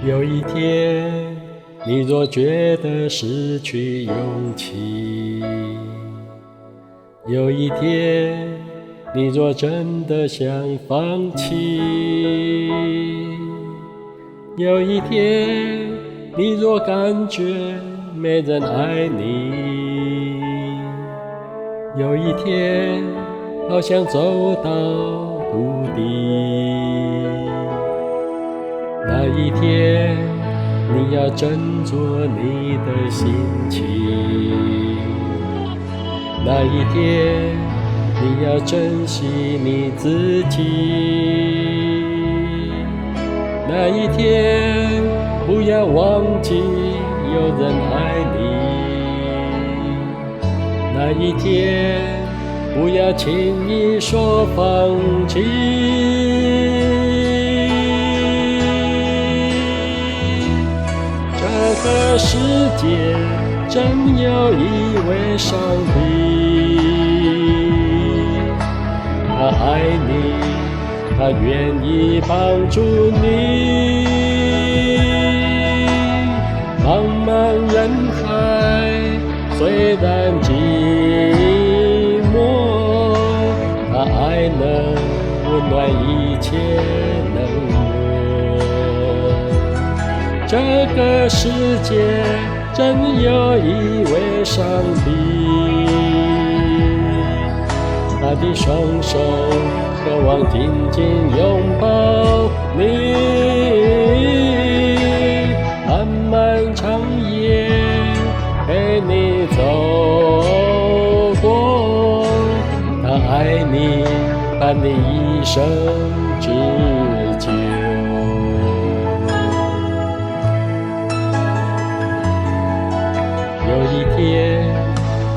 有一天，你若觉得失去勇气，有一天，你若真的想放弃，有一天，你若感觉没人爱你，有一天，好像走到谷底，那一天，你要斟酌你的心情，那一天，你要珍惜你自己，那一天，不要忘记有人爱你，那一天，不要轻易说放弃。这个世界真有一位上帝，他爱你，他愿意帮助你。茫茫人海虽然寂寞，他爱能温暖一切冷漠。这个世界真有一位上帝，他的双手渴望紧紧拥抱你，漫漫长夜陪你走过，他爱你，伴你一生之久。有一天，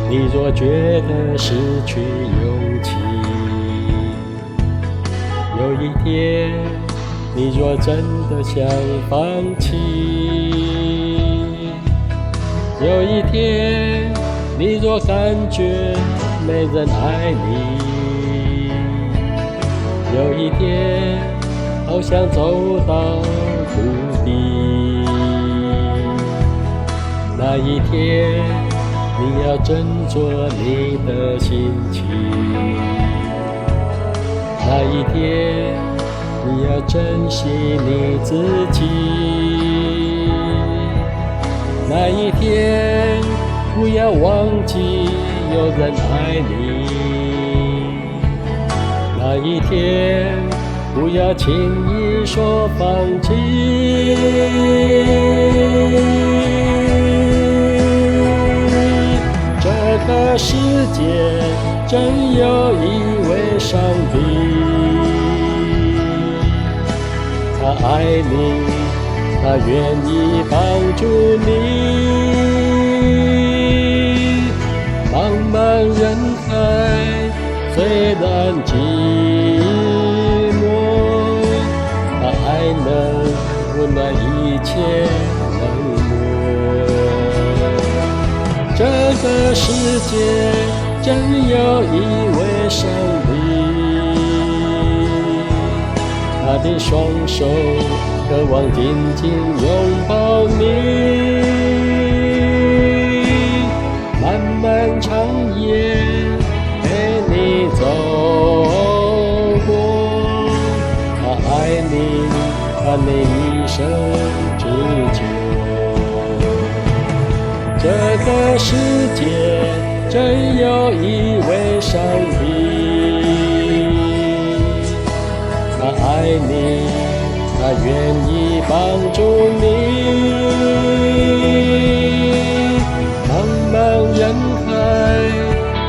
你若觉得失去勇气，有一天，你若真的想放弃，有一天，你若感觉没人爱你，有一天，好像走到谷底，那一天，你要斟酌你的心情，那一天，你要珍惜你自己，那一天，不要忘记有人爱你，那一天，不要轻易说放弃。这个世界真有一位上帝，他爱你，他愿意帮助你。茫茫人海虽然寂寞，他爱能温暖一切冷漠。这个世界真有一位上帝，他的双手渴望紧紧拥抱你，漫漫长夜陪你走过，他爱你，伴你一生之久。这个世界真有一位上帝，他爱你，他愿意帮助你。茫茫人海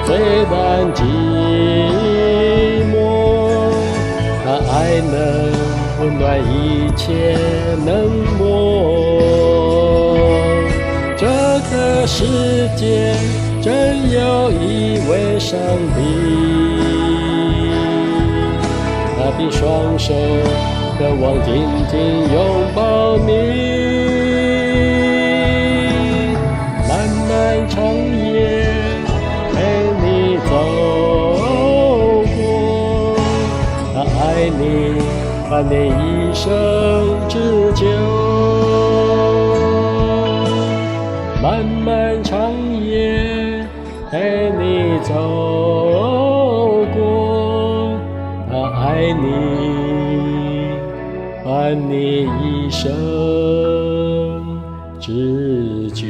虽然寂寞，他爱能温暖一切冷漠。这个世界真有一位上帝，他的双手渴望紧紧拥抱你，漫漫长夜陪你走过，他爱你，伴你一生之久。漫漫长夜陪你走过，他爱你，伴你一生之久。